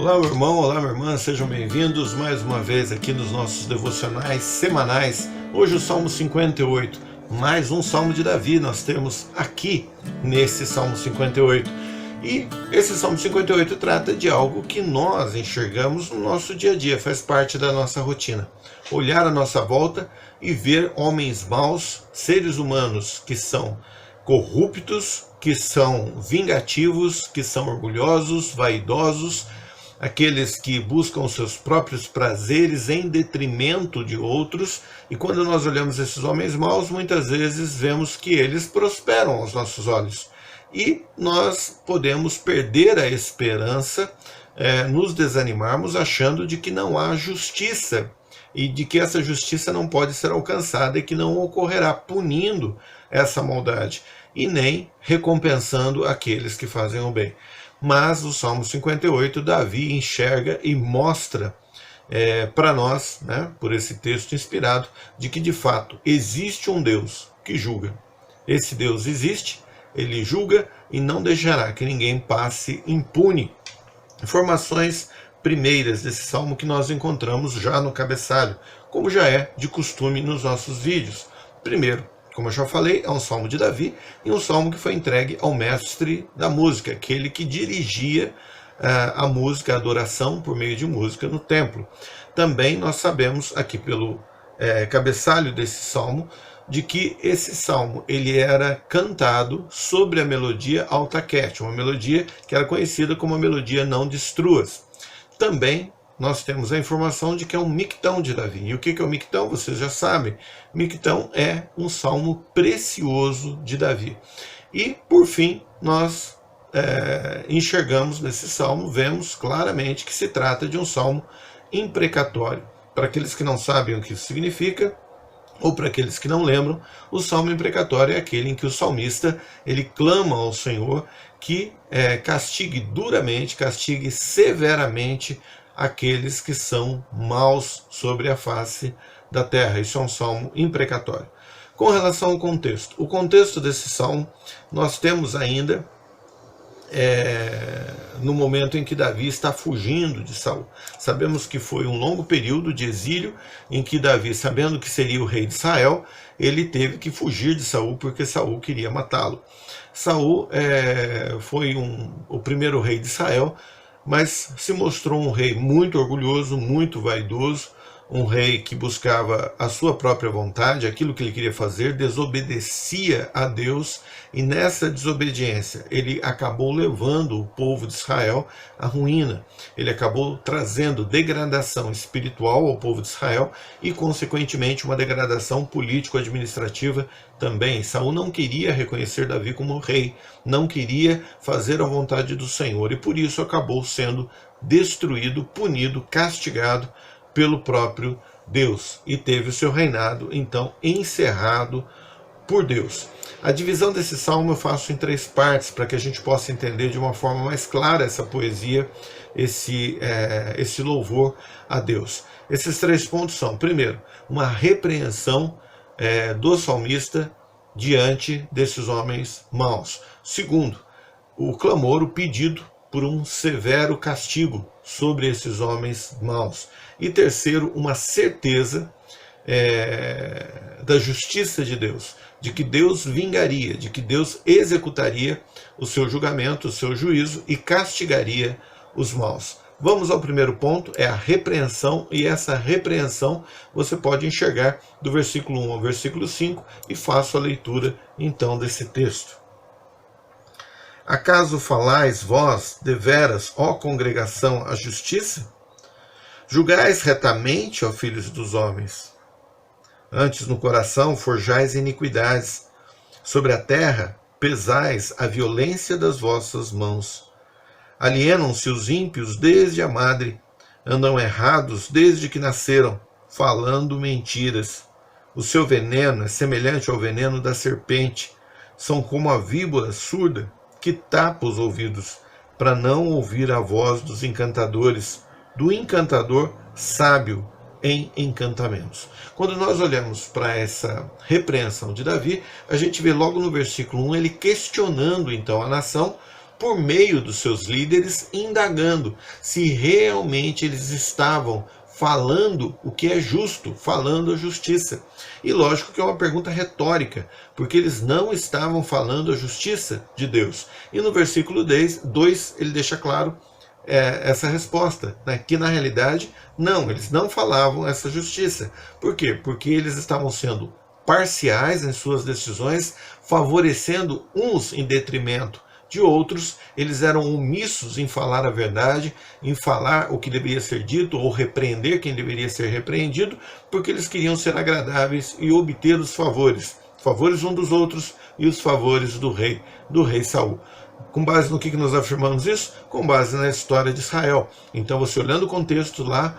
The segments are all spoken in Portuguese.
Olá, meu irmão, olá, minha irmã, sejam bem-vindos mais uma vez aqui nos nossos devocionais semanais. Hoje o Salmo 58, mais um Salmo de Davi nós temos aqui nesse Salmo 58. E esse Salmo 58 trata de algo que nós enxergamos no nosso dia a dia, faz parte da nossa rotina. Olhar à nossa volta e ver homens maus, seres humanos que são corruptos, que são vingativos, que são orgulhosos, vaidosos, aqueles que buscam seus próprios prazeres em detrimento de outros. E quando nós olhamos esses homens maus, muitas vezes vemos que eles prosperam aos nossos olhos. E nós podemos perder a esperança, nos desanimarmos achando de que não há justiça e de que essa justiça não pode ser alcançada e que não ocorrerá punindo essa maldade e nem recompensando aqueles que fazem o bem. Mas o Salmo 58, Davi enxerga e mostra para nós, por esse texto inspirado, de que de fato existe um Deus que julga. Esse Deus existe, ele julga e não deixará que ninguém passe impune. Informações primeiras desse salmo que nós encontramos já no cabeçalho, como já é de costume nos nossos vídeos. Primeiro, como eu já falei, é um salmo de Davi e um salmo que foi entregue ao mestre da música, aquele que dirigia a música, a adoração por meio de música no templo. Também nós sabemos aqui pelo cabeçalho desse salmo de que esse salmo ele era cantado sobre a melodia altaquete, uma melodia que era conhecida como a melodia não destruas. Também nós temos a informação de que é um mictão de Davi. E o que é o mictão? Vocês já sabem. Mictão é um salmo precioso de Davi. E, por fim, nós enxergamos nesse salmo, vemos claramente que se trata de um salmo imprecatório. Para aqueles que não sabem o que isso significa, ou para aqueles que não lembram, o salmo imprecatório é aquele em que o salmista ele clama ao Senhor que castigue duramente, castigue severamente aqueles que são maus sobre a face da terra. Isso é um salmo imprecatório. Com relação ao contexto, o contexto desse salmo, nós temos ainda no momento em que Davi está fugindo de Saul. Sabemos que foi um longo período de exílio em que Davi, sabendo que seria o rei de Israel, ele teve que fugir de Saul porque Saul queria matá-lo. Saul foi o primeiro rei de Israel, mas se mostrou um rei muito orgulhoso, muito vaidoso, um rei que buscava a sua própria vontade, aquilo que ele queria fazer, desobedecia a Deus, e nessa desobediência ele acabou levando o povo de Israel à ruína. Ele acabou trazendo degradação espiritual ao povo de Israel e, consequentemente, uma degradação político-administrativa também. Saul não queria reconhecer Davi como rei, não queria fazer a vontade do Senhor, e por isso acabou sendo destruído, punido, castigado pelo próprio Deus, e teve o seu reinado, então, encerrado por Deus. A divisão desse salmo eu faço em 3 partes, para que a gente possa entender de uma forma mais clara essa poesia, esse louvor a Deus. Esses 3 pontos são, primeiro, uma repreensão do salmista diante desses homens maus. Segundo, o clamor, o pedido por um severo castigo sobre esses homens maus. E terceiro, uma certeza da justiça de Deus, de que Deus vingaria, de que Deus executaria o seu julgamento, o seu juízo e castigaria os maus. Vamos ao primeiro ponto, é a repreensão, e essa repreensão você pode enxergar do versículo 1 ao versículo 5, e faço a leitura então desse texto. Acaso falais vós, deveras, ó congregação, a justiça? Julgais retamente, ó filhos dos homens. Antes no coração forjais iniquidades. Sobre a terra pesais a violência das vossas mãos. Alienam-se os ímpios desde a madre. Andam errados desde que nasceram, falando mentiras. O seu veneno é semelhante ao veneno da serpente. São como a víbora surda que tapa os ouvidos, para não ouvir a voz dos encantadores, do encantador sábio em encantamentos. Quando nós olhamos para essa repreensão de Davi, a gente vê logo no versículo 1 ele questionando então a nação por meio dos seus líderes, indagando se realmente eles estavam falando o que é justo, falando a justiça. E lógico que é uma pergunta retórica, porque eles não estavam falando a justiça de Deus. E no versículo 2 ele deixa claro essa resposta, né? Que na realidade, não, eles não falavam essa justiça. Por quê? Porque eles estavam sendo parciais em suas decisões, favorecendo uns em detrimento de outros. Eles eram omissos em falar a verdade, em falar o que deveria ser dito, ou repreender quem deveria ser repreendido, porque eles queriam ser agradáveis e obter os favores uns dos outros e os favores do rei Saul. Com base no que nós afirmamos isso? Com base na história de Israel. Então, você olhando o contexto lá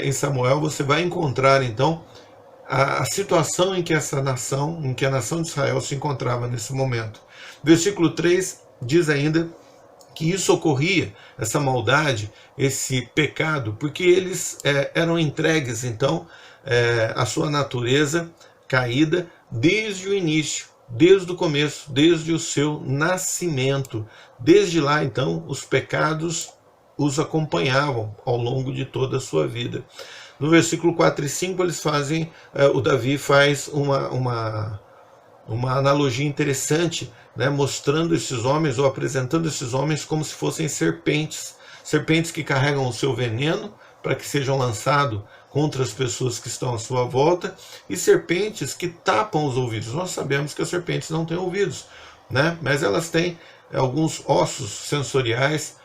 em Samuel, você vai encontrar então a situação em que a nação de Israel se encontrava nesse momento. Versículo 3 diz ainda que isso ocorria, essa maldade, esse pecado, porque eles eram entregues então à sua natureza caída desde o início, desde o começo, desde o seu nascimento. Desde lá, então, os pecados os acompanhavam ao longo de toda a sua vida. No versículo 4 e 5, o Davi faz uma analogia interessante, né, mostrando esses homens, ou apresentando esses homens como se fossem serpentes que carregam o seu veneno para que sejam lançados contra as pessoas que estão à sua volta, e serpentes que tapam os ouvidos. Nós sabemos que as serpentes não têm ouvidos, né? Mas elas têm alguns ossos sensoriais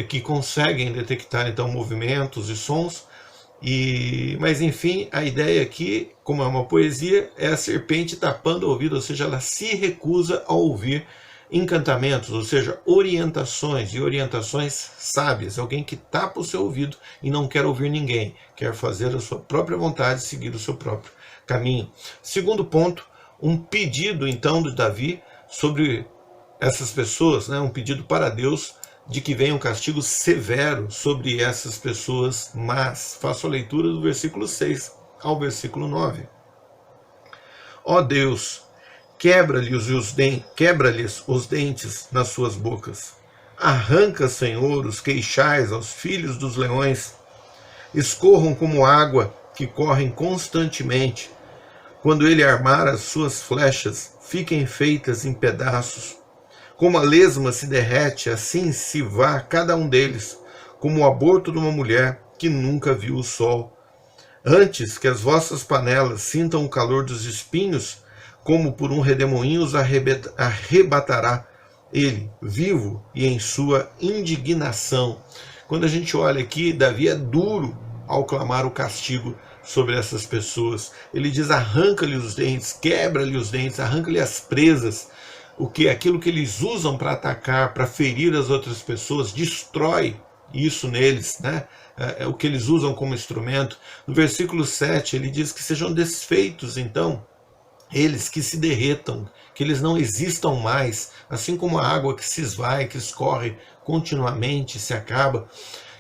que conseguem detectar então movimentos e sons. Mas enfim, a ideia aqui, como é uma poesia, é a serpente tapando o ouvido, ou seja, ela se recusa a ouvir encantamentos, ou seja, orientações sábias. Alguém que tapa o seu ouvido e não quer ouvir ninguém, quer fazer a sua própria vontade, seguir o seu próprio caminho. Segundo ponto, um pedido então de Davi sobre essas pessoas, né, um pedido para Deus de que venha um castigo severo sobre essas pessoas más. Faço a leitura do versículo 6 ao versículo 9. Ó Deus, quebra-lhes os dentes nas suas bocas. Arranca, Senhor, os queixais aos filhos dos leões. Escorram como água que correm constantemente. Quando ele armar as suas flechas, fiquem feitas em pedaços. Como a lesma se derrete, assim se vá cada um deles, como o aborto de uma mulher que nunca viu o sol. Antes que as vossas panelas sintam o calor dos espinhos, como por um redemoinho os arrebatará ele, vivo e em sua indignação. Quando a gente olha aqui, Davi é duro ao clamar o castigo sobre essas pessoas. Ele diz: arranca-lhe os dentes, quebra-lhe os dentes, arranca-lhe as presas. Aquilo que eles usam para atacar, para ferir as outras pessoas, destrói isso neles, né? O que eles usam como instrumento. No versículo 7, ele diz que sejam desfeitos, então, eles, que se derretam, que eles não existam mais, assim como a água que se esvai, que escorre continuamente, se acaba,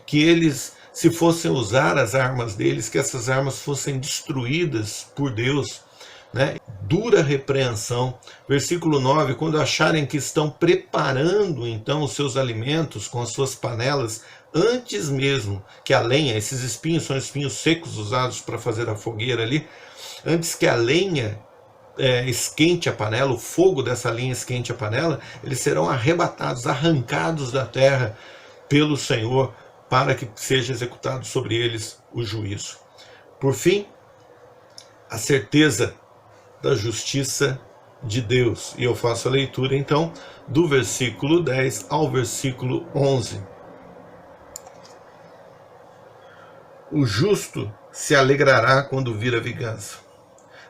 que eles, se fossem usar as armas deles, que essas armas fossem destruídas por Deus, né? Dura repreensão. Versículo 9, quando acharem que estão preparando então os seus alimentos com as suas panelas, antes mesmo que a lenha, esses espinhos são espinhos secos usados para fazer a fogueira ali, antes que a lenha esquente a panela, o fogo dessa lenha esquente a panela, eles serão arrebatados, arrancados da terra pelo Senhor, para que seja executado sobre eles o juízo. Por fim, a certeza da justiça de Deus. E eu faço a leitura então do versículo 10 ao versículo 11. O justo se alegrará quando vir a vingança.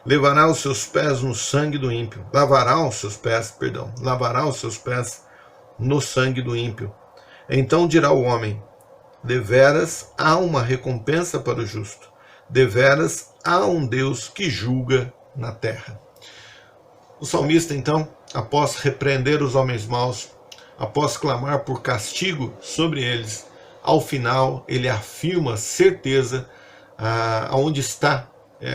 Lavará os seus pés no sangue do ímpio. Lavará os seus pés no sangue do ímpio. Então dirá o homem: deveras há uma recompensa para o justo. Deveras há um Deus que julga na terra. O salmista, então, após repreender os homens maus, após clamar por castigo sobre eles, ao final ele afirma certeza aonde está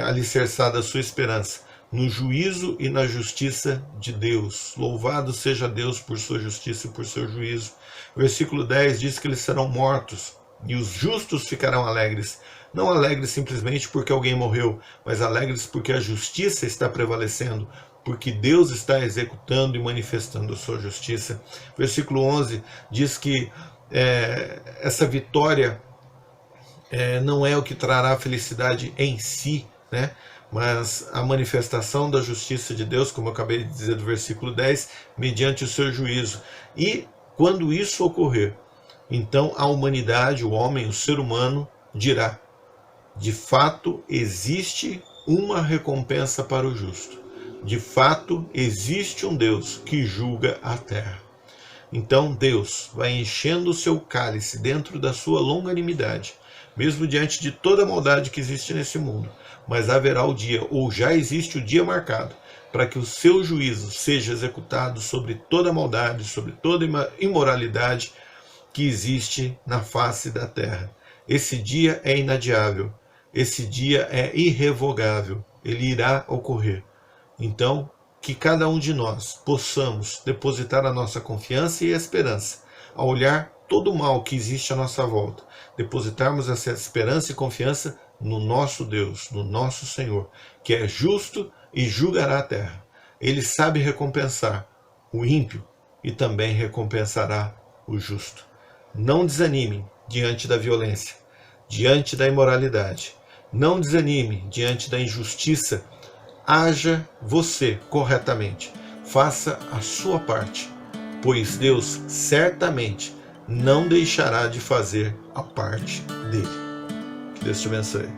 alicerçada a sua esperança. no juízo e na justiça de Deus. Louvado seja Deus por sua justiça e por seu juízo. O versículo 10 diz que eles serão mortos e os justos ficarão alegres. Não alegres simplesmente porque alguém morreu, mas alegres porque a justiça está prevalecendo, porque Deus está executando e manifestando a sua justiça. Versículo 11 diz que essa vitória não é o que trará felicidade em si, né? Mas a manifestação da justiça de Deus, como eu acabei de dizer do versículo 10, mediante o seu juízo. E quando isso ocorrer, então a humanidade, o homem, o ser humano, dirá: de fato existe uma recompensa para o justo. De fato existe um Deus que julga a terra. Então Deus vai enchendo o seu cálice dentro da sua longanimidade, mesmo diante de toda a maldade que existe nesse mundo. Mas haverá o dia, ou já existe o dia marcado, para que o seu juízo seja executado sobre toda a maldade, sobre toda a imoralidade que existe na face da terra. Esse dia é inadiável, esse dia é irrevogável, ele irá ocorrer. Então, que cada um de nós possamos depositar a nossa confiança e esperança, a olhar todo o mal que existe à nossa volta, depositarmos essa esperança e confiança no nosso Deus, no nosso Senhor, que é justo e julgará a terra. Ele sabe recompensar o ímpio e também recompensará o justo. Não desanime diante da violência, diante da imoralidade. Não desanime diante da injustiça. Haja você corretamente. Faça a sua parte, pois Deus certamente não deixará de fazer a parte dele. Que Deus te abençoe.